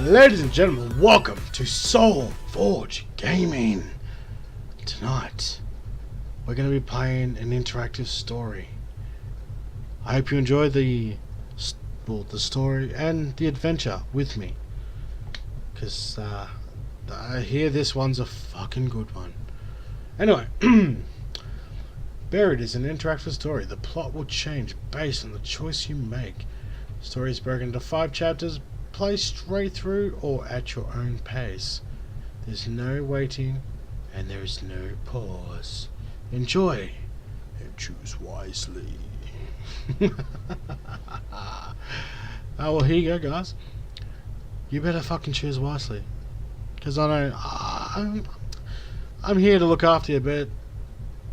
Ladies and gentlemen, welcome to Soul Forge Gaming. Tonight, we're going to be playing an interactive story. I hope you enjoy the story and the adventure with me, because I hear this one's a fucking good one. Anyway, Buried is an interactive story. The plot will change based on the choice you make. The story is broken into 5 chapters. Play straight through or at your own pace. There's no waiting and there is no pause. Enjoy and choose wisely. Oh, well, here you go, guys. You better fucking choose wisely, because I know I'm here to look after you, but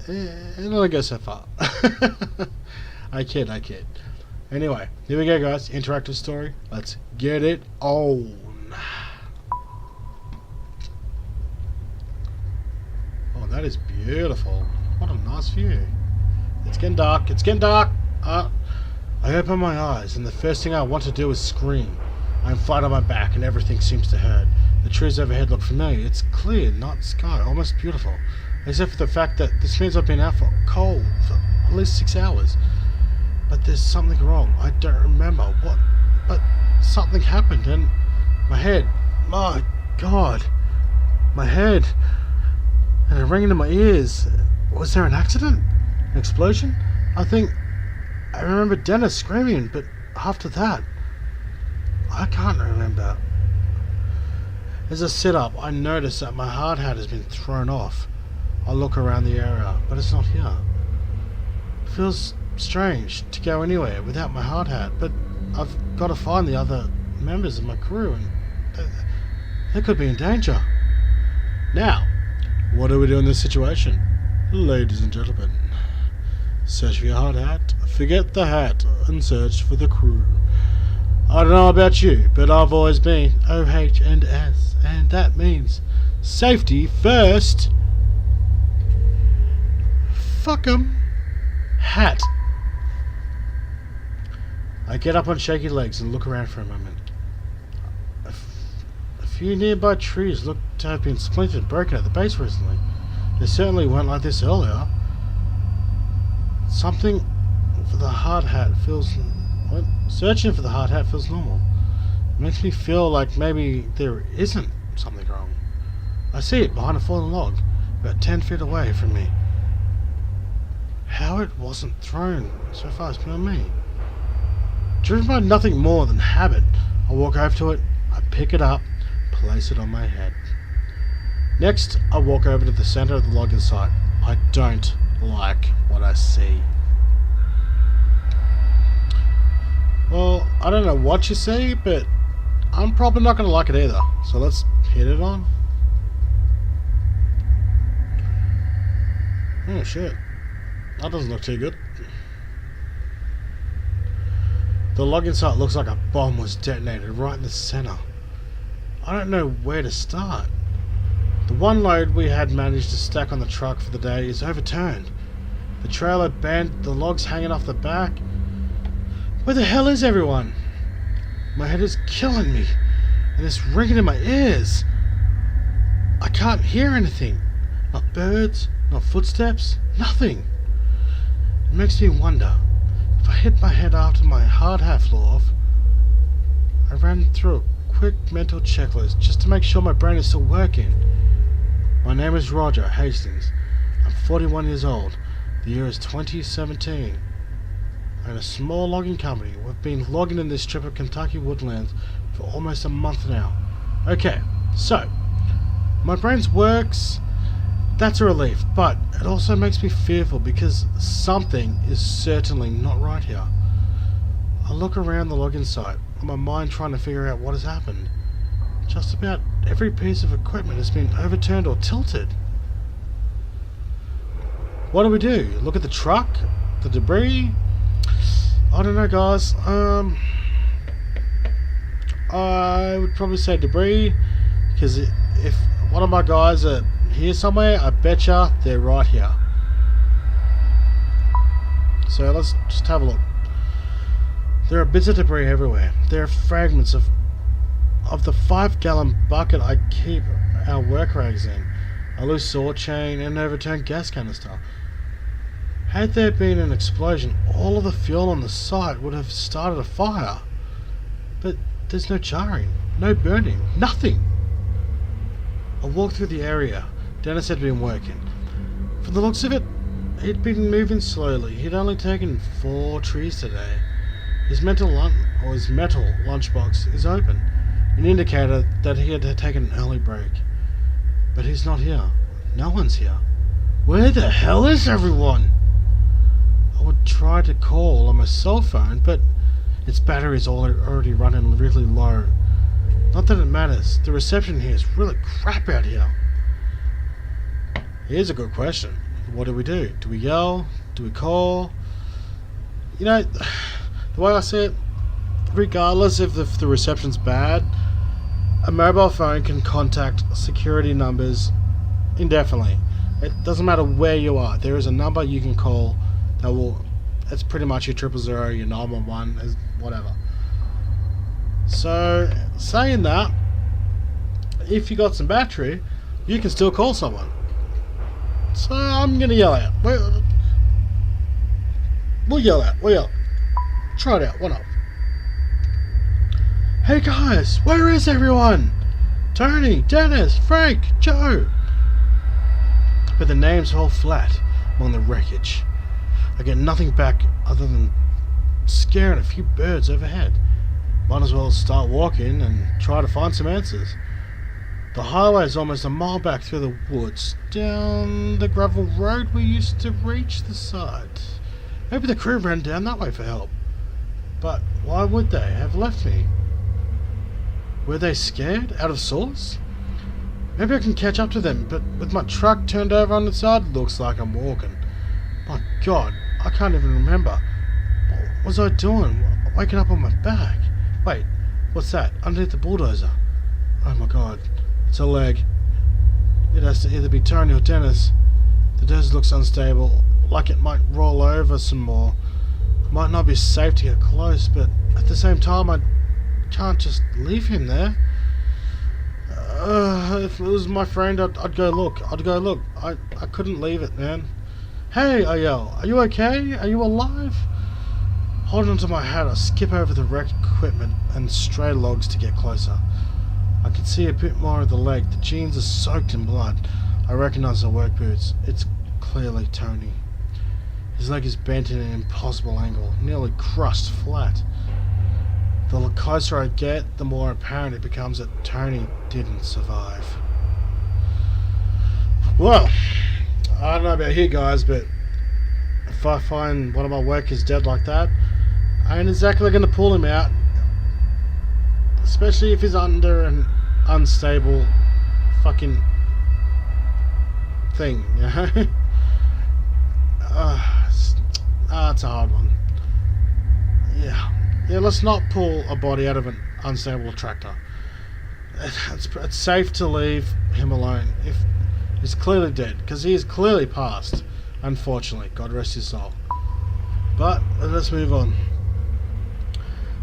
it only goes so far. I kid. Anyway, here we go, guys. Interactive story. Let's get it on. Oh, that is beautiful. What a nice view. It's getting dark. I open my eyes, and the first thing I want to do is scream. I'm flat on my back, and everything seems to hurt. The trees overhead look familiar. It's clear, night sky, almost beautiful. Except for the fact that this means I've been out for cold for at least 6 hours. But there's something wrong. I don't remember what, but something happened, and my head, my God, my head, and it ringing in my ears. Was there an accident? An explosion? I remember Dennis screaming, but after that, I can't remember. As I sit up, I notice that my hard hat has been thrown off. I look around the area, but it's not here. It feels strange to go anywhere without my hard hat, but I've got to find the other members of my crew, and they could be in danger. Now, what do we do in this situation? Ladies and gentlemen, search for your hard hat, forget the hat, and search for the crew. I don't know about you, but I've always been OH&S, and that means safety first. Fuck 'em. Hat. I get up on shaky legs and look around for a moment. A few nearby trees look to have been splintered and broken at the base recently. They certainly weren't like this earlier. Something for the hard hat feels... What? Searching for the hard hat feels normal. It makes me feel like maybe there isn't something wrong. I see it behind a fallen log, about 10 feet away from me. How it wasn't thrown so far is beyond me. Driven by nothing more than habit, I walk over to it, I pick it up, place it on my head. Next, I walk over to the center of the logging site. I don't like what I see. Well, I don't know what you see, but I'm probably not going to like it either. So let's hit it on. Oh shit. That doesn't look too good. The logging site looks like a bomb was detonated right in the center. I don't know where to start. The one load we had managed to stack on the truck for the day is overturned. The trailer bent, the logs hanging off the back. Where the hell is everyone? My head is killing me, and it's ringing in my ears. I can't hear anything. Not birds, not footsteps, nothing. It makes me wonder, if I hit my head after my hard hat flew off. I ran through a quick mental checklist just to make sure my brain is still working. My name is Roger Hastings. I'm 41 years old. The year is 2017. I own a small logging company. We've been logging in this strip of Kentucky woodlands for almost a month now. Okay, so my brain works. That's a relief, but it also makes me fearful because something is certainly not right here. I look around the logging site, my mind trying to figure out what has happened. Just about every piece of equipment has been overturned or tilted. What do we do? Look at the truck? The debris? I don't know, guys. I would probably say debris, because if one of my guys are here somewhere, I betcha they're right here. So let's just have a look. There are bits of debris everywhere. There are fragments of of the 5-gallon bucket I keep our work rags in, a loose saw chain, and an overturned gas canister. Had there been an explosion, all of the fuel on the site would have started a fire. But there's no charring, no burning, nothing. I walked through the area. Dennis had been working. From the looks of it, he'd been moving slowly. He'd only taken 4 trees today. His metal lunchbox is open, an indicator that he had taken an early break. But he's not here. No one's here. Where the hell is everyone? I would try to call on my cell phone, but its battery is already running really low. Not that it matters. The reception here is really crap out here. Here's a good question. What do we do? Do we yell? Do we call? You know, the way I see it, regardless if the reception's bad, a mobile phone can contact security numbers indefinitely. It doesn't matter where you are. There is a number you can call that will... It's pretty much your 000, your 911, whatever. So, saying that, if you got some battery, you can still call someone. So I'm gonna yell out. We'll yell out. We'll yell. Try it out. Why not? Hey guys, where is everyone? Tony, Dennis, Frank, Joe. But the names fall flat among the wreckage. I get nothing back other than scaring a few birds overhead. Might as well start walking and try to find some answers. The highway is almost a mile back through the woods, down the gravel road we used to reach the site. Maybe the crew ran down that way for help. But why would they have left me? Were they scared? Out of sorts? Maybe I can catch up to them, but with my truck turned over on its side, looks like I'm walking. My God, I can't even remember. What was I doing? Waking up on my back? Wait, what's that? Underneath the bulldozer. Oh my God, it's a leg. It has to either be Tony or Dennis. The desert looks unstable, like it might roll over some more. It might not be safe to get close, but at the same time I can't just leave him there. If it was my friend, I'd go look. I couldn't leave it, man. Hey, I yell. Are you okay? Are you alive? Holding onto my hat, I skip over the wrecked equipment and stray logs to get closer. I can see a bit more of the leg. The jeans are soaked in blood. I recognize the work boots. It's clearly Tony. His leg is bent in an impossible angle, nearly crushed flat. The closer I get, the more apparent it becomes that Tony didn't survive. Well, I don't know about you guys, but if I find one of my workers dead like that, I ain't exactly going to pull him out. Especially if he's under an unstable fucking thing, you know? It's a hard one. Yeah, let's not pull a body out of an unstable tractor. It's safe to leave him alone if he's clearly dead, because he is clearly passed, unfortunately. God rest his soul. But let's move on.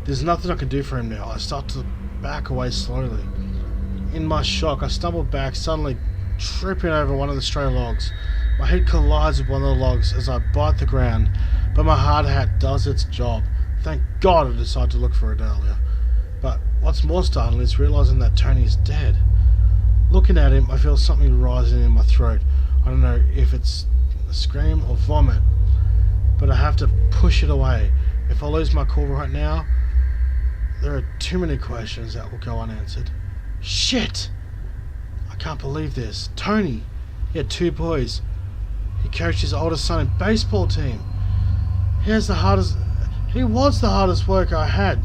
There's nothing I can do for him now. I start to back away slowly. In my shock, I stumble back, suddenly tripping over one of the stray logs. My head collides with one of the logs as I bite the ground, but my hard hat does its job. Thank God I decided to look for it earlier. But what's more startling is realizing that Tony is dead. Looking at him, I feel something rising in my throat. I don't know if it's a scream or vomit, but I have to push it away. If I lose my cool right now, there are too many questions that will go unanswered. Shit! I can't believe this. Tony, he had 2 boys. He coached his oldest son in baseball team. He was the hardest worker I had,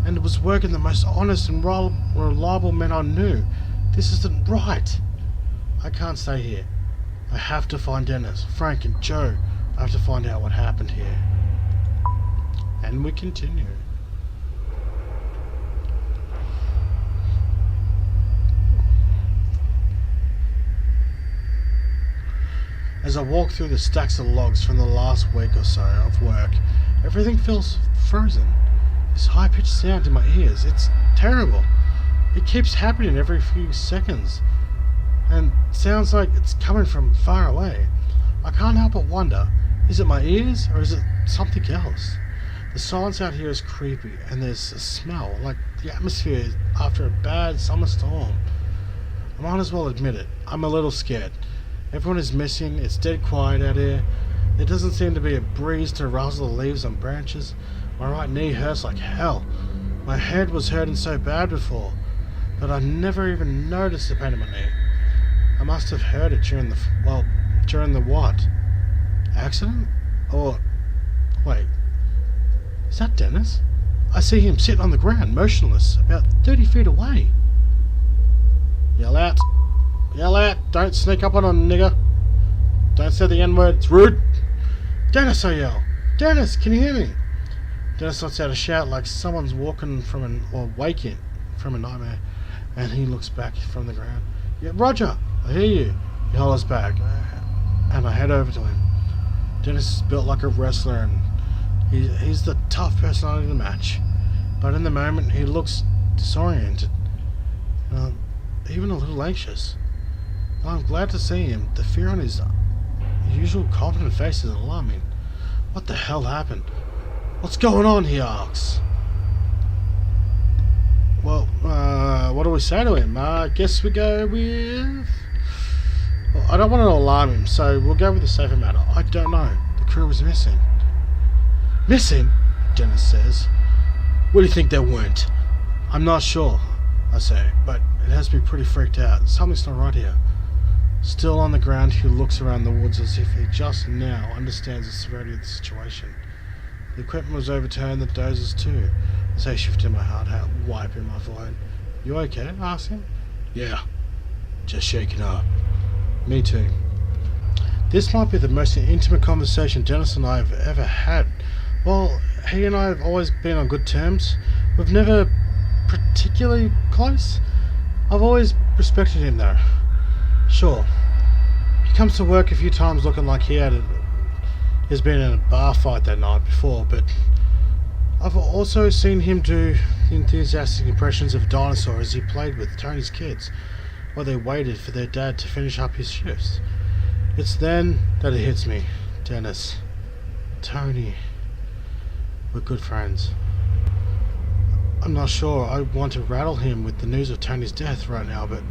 and was working the most honest and reliable men I knew. This isn't right. I can't stay here. I have to find Dennis, Frank and Joe. I have to find out what happened here. And we continue. As I walk through the stacks of logs from the last week or so of work, everything feels frozen. This high-pitched sound in my ears, it's terrible. It keeps happening every few seconds, and sounds like it's coming from far away. I can't help but wonder, is it my ears, or is it something else? The silence out here is creepy, and there's a smell, like the atmosphere after a bad summer storm. I might as well admit it, I'm a little scared. Everyone is missing, it's dead quiet out here. There doesn't seem to be a breeze to rustle the leaves on branches. My right knee hurts like hell. My head was hurting so bad before, but I never even noticed the pain in my knee. I must have heard it during the what? Accident? Or, wait, is that Dennis? I see him sitting on the ground, motionless, about 30 feet away. Yell out. Yell out. Don't sneak up on a nigger. Don't say the N-word. It's rude. Dennis, I yell. Dennis, can you hear me? Dennis lets out a shout like someone's waking from a nightmare, and he looks back from the ground. Yeah, Roger, I hear you. He hollers back, and I head over to him. Dennis is built like a wrestler, and he's the tough personality to match. But in the moment, he looks disoriented, even a little anxious. I'm glad to see him. The fear on his usual confident face is alarming. What the hell happened? What's going on? He asks. Well, what do we say to him? I guess we go with... Well, I don't want to alarm him, so we'll go with the safer matter. I don't know. The crew was missing. Missing? Dennis says. What do you think they weren't? I'm not sure, I say, but it has me pretty freaked out. Something's not right here. Still on the ground, he looks around the woods as if he just now understands the severity of the situation. The equipment was overturned, the dozers too. I say, shifting my hard hat, wiping my forehead. You okay? I ask him. Yeah, just shaking up. Me too. This might be the most intimate conversation Dennis and I have ever had. Well, he and I have always been on good terms. We've never particularly close. I've always respected him though. Sure, he comes to work a few times looking like he's been in a bar fight that night before, but I've also seen him do enthusiastic impressions of Dinosaur as he played with Tony's kids while they waited for their dad to finish up his shifts. It's then that it hits me. Dennis, Tony, we're good friends. I'm not sure I want to rattle him with the news of Tony's death right now, but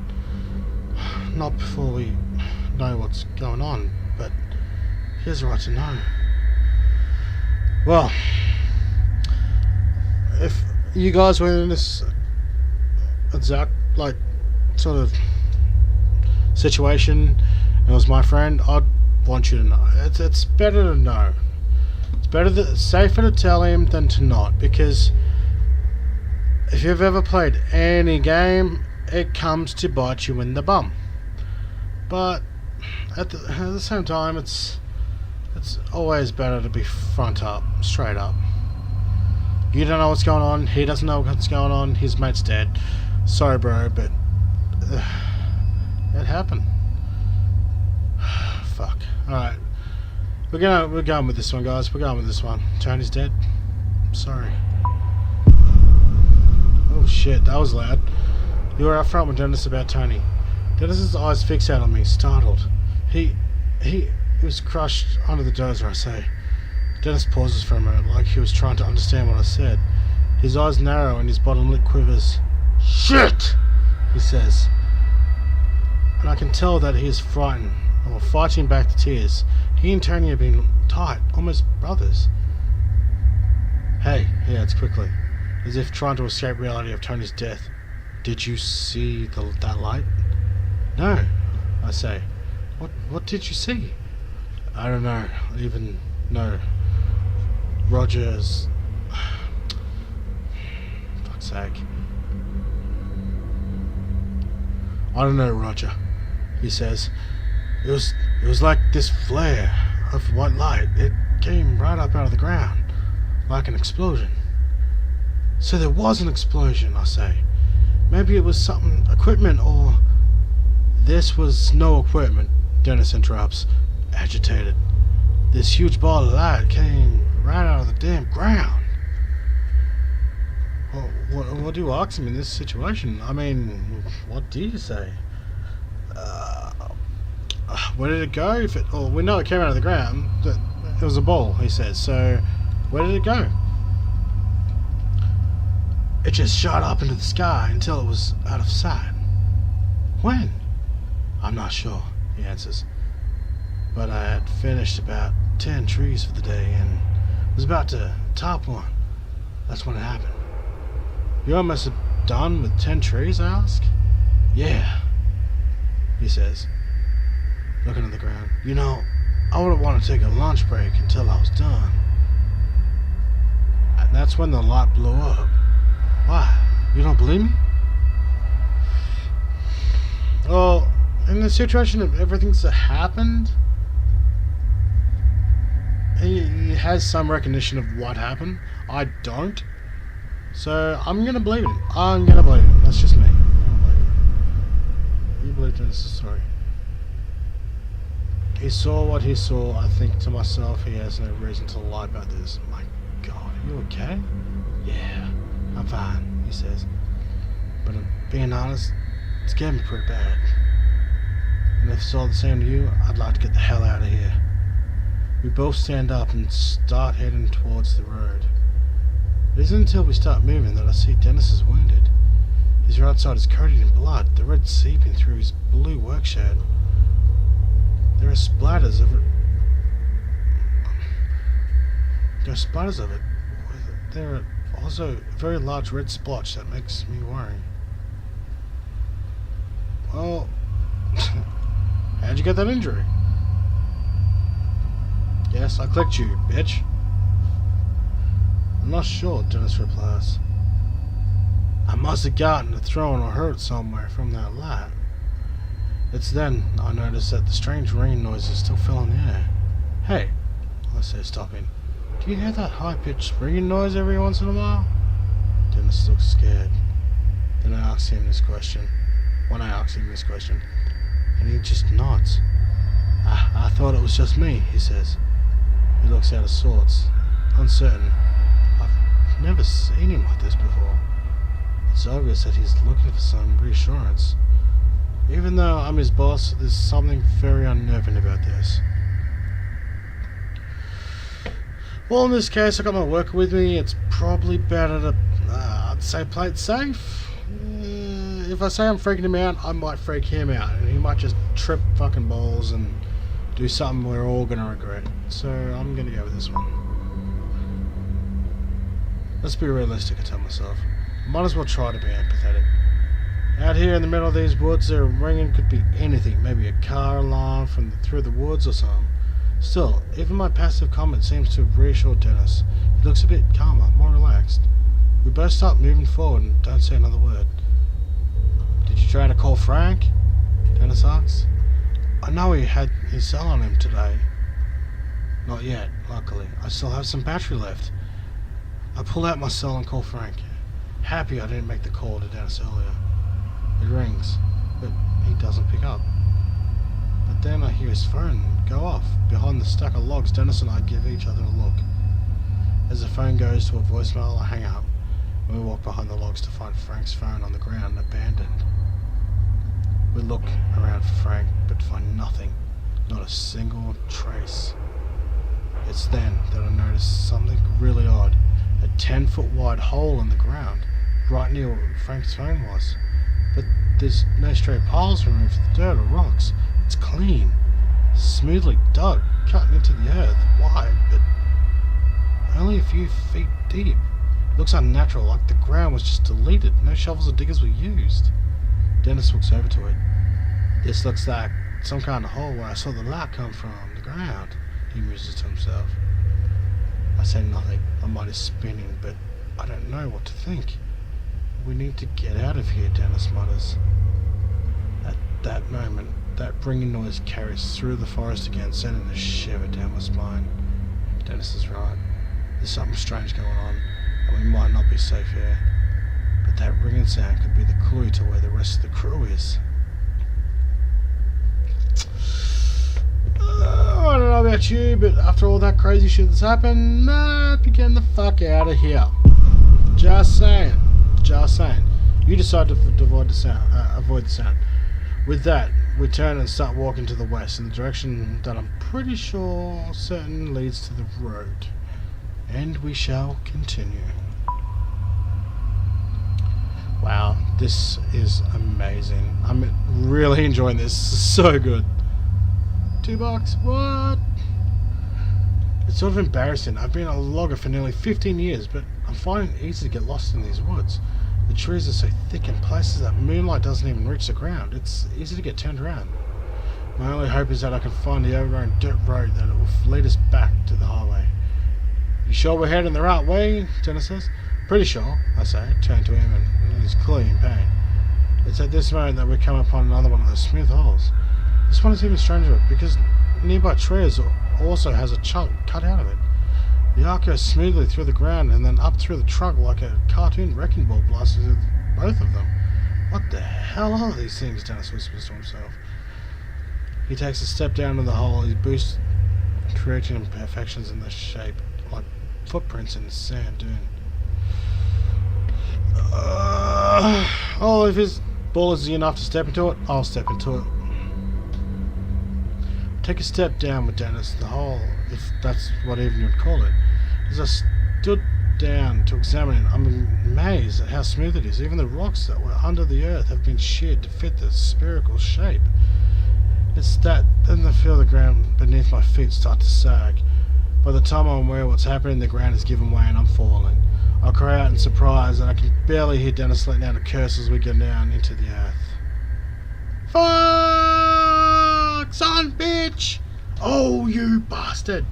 not before we know what's going on, but he has a right to know. Well, if you guys were in this exact, sort of situation, and it was my friend, I'd want you to know. It's better to know. It's safer to tell him than to not, because if you've ever played any game, it comes to bite you in the bum. But at the same time, it's always better to be front up, straight up. You don't know what's going on, he doesn't know what's going on, his mate's dead. Sorry bro, but it happened. Fuck. Alright. We're going with this one, guys. We're going with this one. Tony's dead. I'm sorry. Oh shit, that was loud. You were up front with Dennis about Tony. Dennis's eyes fixed out on me, startled. He was crushed under the dozer, I say. Dennis pauses for a moment, like he was trying to understand what I said. His eyes narrow and his bottom lip quivers. Shit! He says. And I can tell that he is frightened, or fighting back the tears. He and Tony have been tight, almost brothers. Hey, he adds quickly, as if trying to escape reality of Tony's death. Did you see that light? No, I say. What did you see? I don't know. Even no. Roger's... Fuck's sake. I don't know, Roger, he says. It was like this flare of white light. It came right up out of the ground, like an explosion. So there was an explosion, I say. Maybe it was something, equipment, or... This was no equipment, Dennis interrupts, agitated. This huge ball of light came right out of the damn ground. what do you ask him in this situation? I mean, what do you say? Where did it go? We know it came out of the ground. It was a ball, he says. So, where did it go? It just shot up into the sky until it was out of sight. When? I'm not sure, he answers. But I had finished about 10 trees for the day and was about to top one. That's when it happened. You almost done with 10 trees, I ask? Yeah, he says, looking at the ground. You know, I wouldn't want to take a lunch break until I was done. And that's when the light blew up. Why? You don't believe me? Well, in the situation of everything's that happened, he has some recognition of what happened. I don't. So I'm gonna believe him. I'm gonna believe him. That's just me. I'm gonna believe him. You believed in this story. He saw what he saw. I think to myself, he has no reason to lie about this. My God, are you okay? Yeah, I'm fine, he says. But being honest, it's getting me pretty bad. And if it's all the same to you, I'd like to get the hell out of here. We both stand up and start heading towards the road. It isn't until we start moving that I see Dennis is wounded. His right side is coated in blood, the red seeping through his blue work shirt. There are splatters of it. There are also a very large red splotch that makes me worry. Well, how'd you get that injury? Yes, I clicked you, bitch. I'm not sure, Dennis replies. I must have gotten thrown or hurt somewhere from that light. It's then I noticed that the strange ringing noises still fill in the air. Hey, I say, stopping. Do you hear that high-pitched ringing noise every once in a while? Dennis looks scared. Then I ask him this question. And he just nods. I thought it was just me, he says. He looks out of sorts, uncertain. I've never seen him like this before. It's obvious that he's looking for some reassurance. Even though I'm his boss, there's something very unnerving about this. Well, in this case, I got my worker with me. It's probably better to, I'd say, play it safe. If I say I'm freaking him out, I might freak him out. And he might just trip fucking balls and do something we're all gonna regret. So I'm gonna go with this one. Let's be realistic, I tell myself. Might as well try to be empathetic. Out here in the middle of these woods, their ringing could be anything. Maybe a car alarm from through the woods or something. Still, even my passive comment seems to reassure Dennis. He looks a bit calmer, more relaxed. We both start moving forward and don't say another word. Did you try to call Frank? Dennis asks. I know he had his cell on him today. Not yet, luckily. I still have some battery left. I pull out my cell and call Frank. Happy I didn't make the call to Dennis earlier. It rings, but he doesn't pick up. But then I hear his phone go off. Behind the stack of logs, Dennis and I give each other a look. As the phone goes to a voicemail, I hang up, and we walk behind the logs to find Frank's phone on the ground, abandoned. We look around for Frank, but find nothing. Not a single trace. It's then that I notice something really odd. A 10-foot wide hole in the ground, right near where Frank's phone was. But there's no stray piles removed from the dirt or rocks. It's clean, smoothly dug, cut into the earth, wide, but only a few feet deep. It looks unnatural, like the ground was just deleted. No shovels or diggers were used. Dennis walks over to it. This looks like some kind of hole where I saw the light come from the ground, he muses to himself. I say nothing. My mind is spinning, but I don't know what to think. We need to get out of here, Dennis mutters. At that moment, that ringing noise carries through the forest again, sending a shiver down my spine. Dennis is right. There's something strange going on, and we might not be safe here. But that ringing sound could be the clue to where the rest of the crew is. I don't know about you, but after all that crazy shit that's happened, I'd be getting the fuck out of here. Just saying. Just saying. You decide to avoid the sound. With that, we turn and start walking to the west in the direction that I'm pretty certain leads to the road. And we shall continue. Wow, this is amazing. I'm really enjoying this. This is so good. $2? What? It's sort of embarrassing. I've been a logger for nearly 15 years, but I'm finding it easy to get lost in these woods. The trees are so thick in places that moonlight doesn't even reach the ground. It's easy to get turned around. My only hope is that I can find the overgrown dirt road that will lead us back to the highway. You sure we're heading the right way? Dennis says. Pretty sure, I say, turn to him, and he's clearly in pain. It's at this moment that we come upon another one of those smooth holes. This one is even stranger because nearby trees also has a chunk cut out of it. The arc goes smoothly through the ground and then up through the trunk like a cartoon wrecking ball blasted through both of them. What the hell are these things? Dennis whispers to himself. He takes a step down to the hole. His boots creating imperfections in the shape, like footprints in the sand dune. If his ball is enough to step into it, I'll step into it. Take a step down with Dennis. The hole, if that's what even you'd call it. As I stood down to examine it, I'm amazed at how smooth it is. Even the rocks that were under the earth have been sheared to fit the spherical shape. It's that, then I feel the ground beneath my feet start to sag. By the time I'm aware of what's happening, the ground has given way and I'm falling. I cry out in surprise and I can barely hear Dennis letting out a curse as we get down into the earth. Fuck, son, bitch! Oh, you bastard!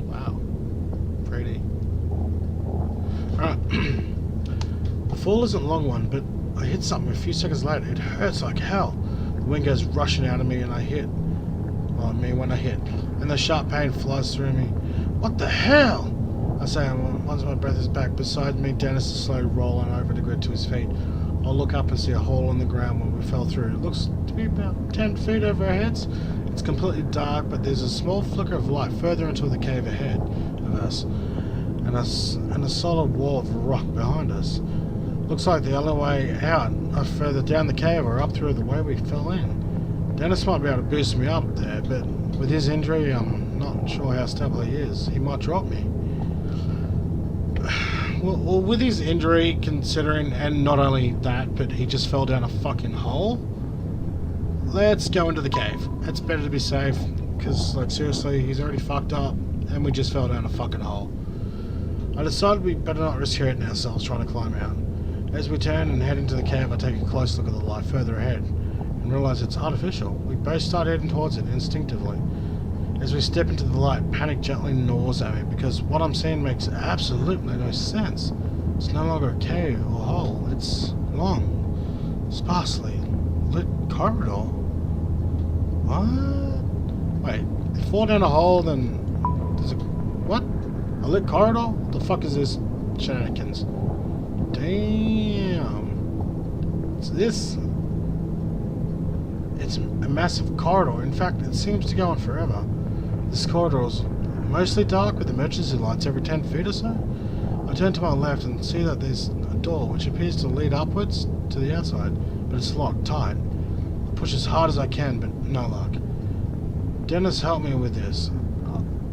Wow, pretty. Right. The fall isn't a long one, but I hit something a few seconds later. It hurts like hell. The wind goes rushing out of me and I hit. When I hit. And the sharp pain flies through me. What the hell? I say once my breath is back. Beside me, Dennis is slowly rolling over the grid to his feet. I'll look up and see a hole in the ground where we fell through. It looks to be about 10 feet over our heads. It's completely dark, but there's a small flicker of light further into the cave ahead of us. And a solid wall of rock behind us. Looks like the only way out are further down the cave or up through the way we fell in. Dennis might be able to boost me up there, but with his injury, I'm not sure how stable he is. He might drop me. Well, with his injury, considering, and not only that, but he just fell down a fucking hole, let's go into the cave. It's better to be safe, because, like, seriously, he's already fucked up, and we just fell down a fucking hole. I decided we better not risk hurting ourselves trying to climb out. As we turn and head into the cave, I take a close look at the light further ahead, and realise it's artificial. We both start heading towards it instinctively. As we step into the light, panic gently gnaws at me because what I'm seeing makes absolutely no sense. It's no longer a cave or hole. It's long, sparsely lit corridor. What? Wait, if you fall down a hole, then there's a... What? A lit corridor? What the fuck is this shenanigans? Damn. What's this? It's a massive corridor. In fact, it seems to go on forever. This corridor is mostly dark with emergency lights every 10 feet or so. I turn to my left and see that there's a door which appears to lead upwards to the outside, but it's locked tight. I push as hard as I can, but no luck. Dennis, help me with this.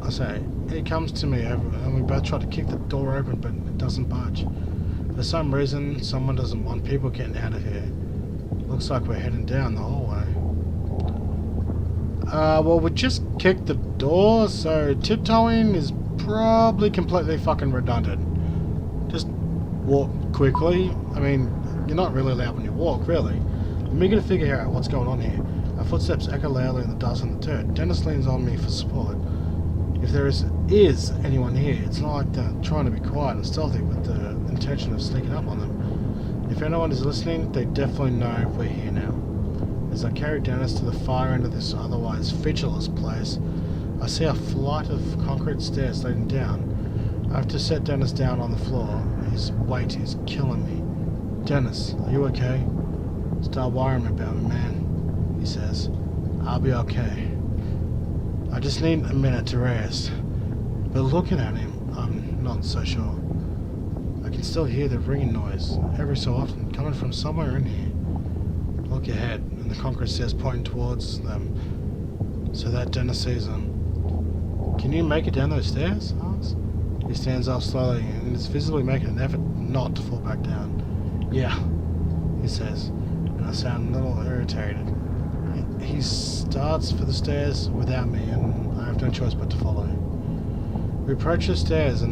I say. He comes to me and we both try to kick the door open, but it doesn't budge. For some reason, someone doesn't want people getting out of here. Looks like we're heading down the hallway. Well, we just kicked the door, so tiptoeing is probably completely fucking redundant. Just walk quickly. I mean, you're not really loud when you walk, really. I'm eager to figure out what's going on here. Our footsteps echo loudly in the dust and the dirt. Dennis leans on me for support. If there is anyone here, it's not like they're trying to be quiet and stealthy with the intention of sneaking up on them. If anyone is listening, they definitely know we're here now. As I carry Dennis to the far end of this otherwise featureless place, I see a flight of concrete stairs leading down. I have to set Dennis down on the floor. His weight is killing me. Dennis, are you okay? Stop worrying about me, man, he says. I'll be okay. I just need a minute to rest. But looking at him, I'm not so sure. I can still hear the ringing noise every so often coming from somewhere in here. Look ahead, and the concrete stairs pointing towards them, so that Dennis sees them. Can you make it down those stairs? I ask. He stands up slowly and is visibly making an effort not to fall back down. Yeah, he says, and I sound a little irritated. He starts for the stairs without me, and I have no choice but to follow. We approach the stairs,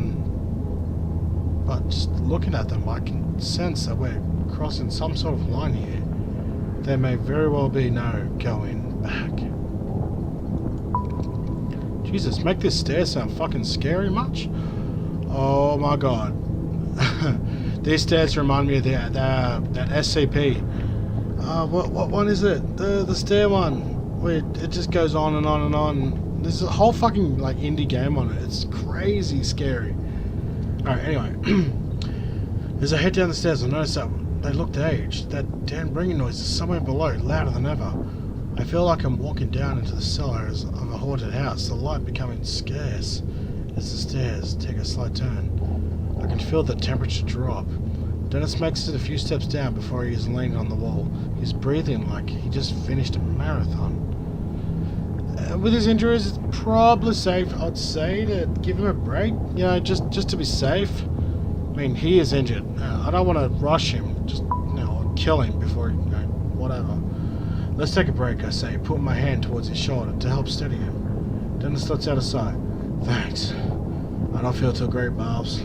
but just looking at them, I can sense that we're crossing some sort of line here. There may very well be no going back. Jesus, make this stair sound fucking scary much? Oh my god. These stairs remind me of that SCP. What one is it? The stair one. Where it just goes on and on and on. There's a whole fucking like indie game on it. It's crazy scary. Alright, anyway. As I head down the stairs, I notice that they looked aged. That damn ringing noise is somewhere below, louder than ever. I feel like I'm walking down into the cellars of a haunted house, the light becoming scarce as the stairs take a slight turn. I can feel the temperature drop. Dennis makes it a few steps down before he is leaning on the wall. He's breathing like he just finished a marathon. With his injuries, it's probably safe, I'd say, to give him a break. You know, just to be safe. I mean, he is injured. I don't want to rush him, just, you know, kill him before, you know, whatever. Let's take a break, I say, putting my hand towards his shoulder to help steady him. Dennis lets out a sigh. Thanks. I don't feel too great, Barbs.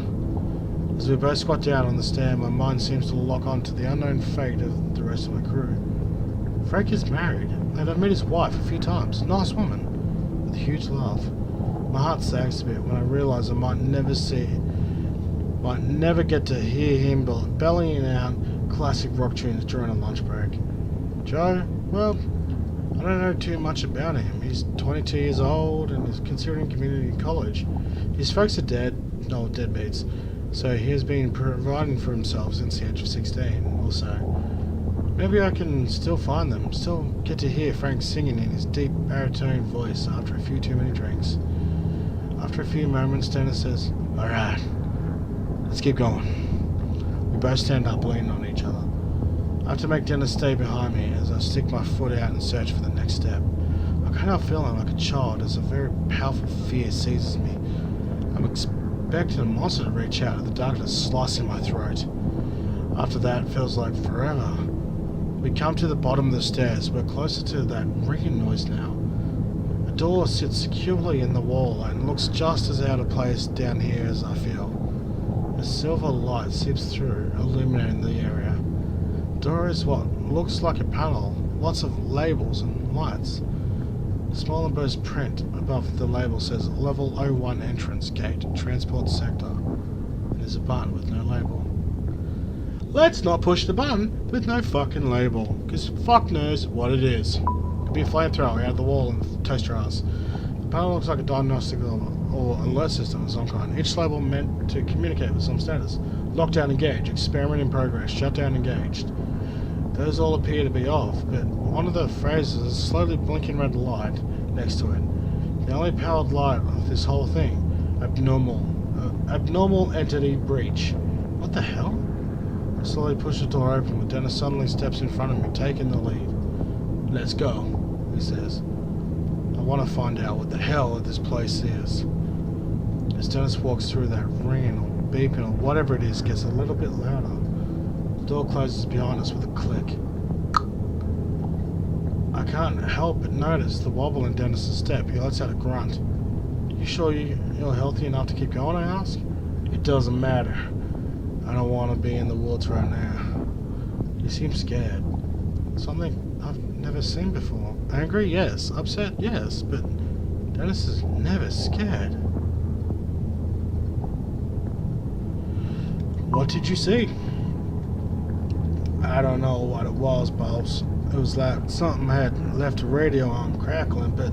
As we both squat down on the stair, my mind seems to lock on to the unknown fate of the rest of my crew. Frank is married, and I've met his wife a few times. Nice woman, with a huge laugh. My heart sags a bit when I realise I might never get to hear him bellying out classic rock tunes during a lunch break. Joe, well, I don't know too much about him. He's 22 years old and is considering community college. His folks are deadbeats, so he has been providing for himself since the age of 16 or so. Maybe I can still find them, still get to hear Frank singing in his deep baritone voice after a few too many drinks. After a few moments, Dennis says, Alright, let's keep going. We both stand up, leaning on each other. I have to make Dennis stay behind me as I stick my foot out and search for the next step. I can't help feeling like a child as a very powerful fear seizes me. I'm expecting a monster to reach out, the darkness slicing my throat. After that, it feels like forever. We come to the bottom of the stairs. We're closer to that ringing noise now. A door sits securely in the wall and looks just as out of place down here as I feel. A silver light seeps through, illuminating the area. The door is what looks like a panel, lots of labels and lights. A small embossed print above the label says Level 01 Entrance Gate, Transport Sector. And there's a button with no label. Let's not push the button with no fucking label, because fuck knows what it is. Could be a flamethrower out of the wall and toast your ass. The panel looks like a diagnostic or alert system of some kind. Each label meant to communicate with some status. Lockdown engaged, experiment in progress, shutdown engaged. Those all appear to be off, but one of the phrases is a slowly blinking red light next to it. The only powered light of this whole thing. Abnormal entity breach. What the hell? I slowly push the door open when Dennis suddenly steps in front of me, taking the lead. Let's go, he says. I want to find out what the hell this place is. As Dennis walks through, that ringing or beeping or whatever it is gets a little bit louder. The door closes behind us with a click. I can't help but notice the wobble in Dennis's step. He lets out a grunt. You sure you're healthy enough to keep going, I ask? It doesn't matter. I don't want to be in the woods right now. You seem scared. Something I've never seen before. Angry? Yes. Upset? Yes. But Dennis is never scared. What did you see? I don't know what it was, boss. It was like something had left a radio on crackling, but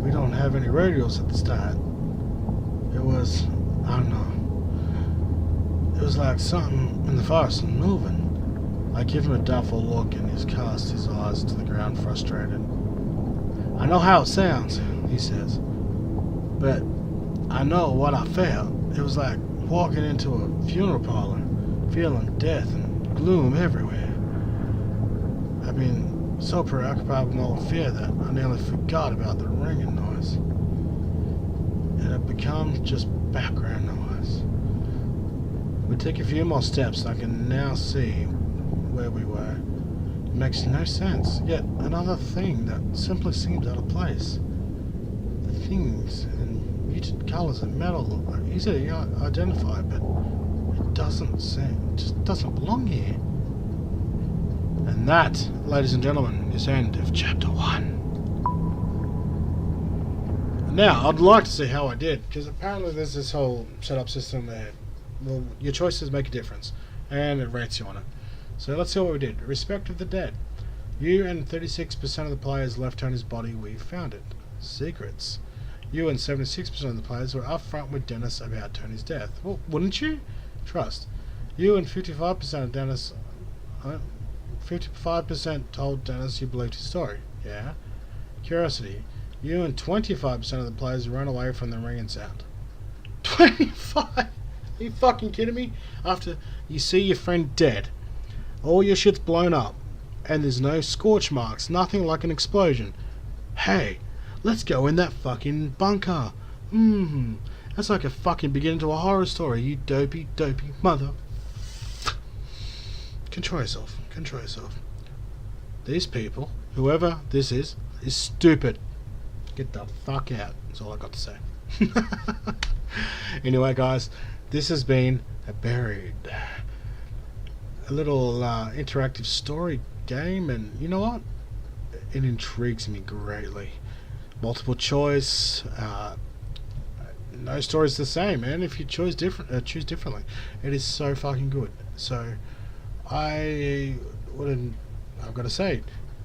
we don't have any radios at the start. It was, I don't know. It was like something in the forest and moving. I give him a doubtful look and he casts his eyes to the ground, frustrated. I know how it sounds, he says. But I know what I felt. It was like walking into a funeral parlor, feeling death and gloom everywhere. I've been so preoccupied with my own fear that I nearly forgot about the ringing noise. It had become just background noise. We took a few more steps and I can now see where we were. It makes no sense. Yet another thing that simply seems out of place. The things in muted colours and metal are easy to identify, but it just doesn't belong here. And that, ladies and gentlemen, is the end of chapter 1. Now, I'd like to see how I did, because apparently there's this whole setup system where, well, your choices make a difference, and it rates you on it. So let's see what we did. Respect of the dead. You and 36% of the players left Tony's body where you found it. Secrets. You and 76% of the players were upfront with Dennis about Tony's death. Well, wouldn't you? Trust. You and 55% of Dennis... 55% told Dennis you believed his story. Yeah. Curiosity. You and 25% of the players ran away from the ringing sound. 25? Are you fucking kidding me? After you see your friend dead, all your shit's blown up, and there's no scorch marks, nothing like an explosion. Hey, let's go in that fucking bunker. That's like a fucking beginning to a horror story, you dopey mother. Control yourself. Control yourself. These people, whoever this is stupid. Get the fuck out. That's all I got to say. Anyway, guys, this has been a little interactive story game, and you know what? It intrigues me greatly. Multiple choice. No story's the same, man. If you choose differently, it is so fucking good. So I've got to say,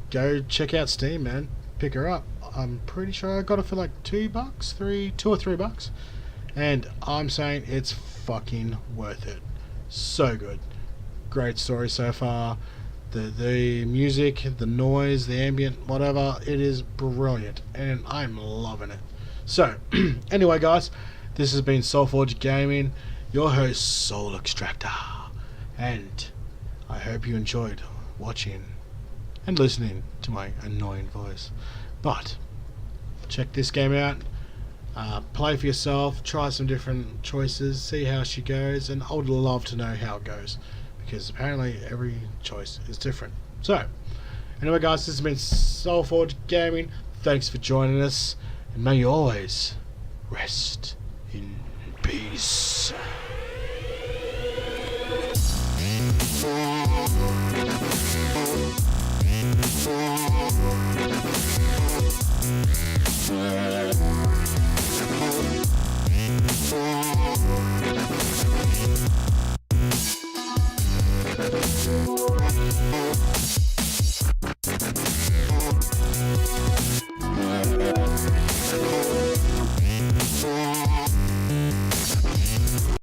go check out Steam, man. Pick her up. I'm pretty sure I got it for like $2, $2 or $3, and I'm saying it's fucking worth it. So good. Great story so far. The music, the noise, the ambient, whatever, it is brilliant, and I'm loving it. So, anyway, guys, this has been Soulforge Gaming, your host, Soul Extractor, and I hope you enjoyed watching and listening to my annoying voice. But check this game out, play for yourself, try some different choices, see how she goes, and I would love to know how it goes, because apparently every choice is different. So anyway, guys, this has been Soulforge Gaming. Thanks for joining us, and may you always rest in peace.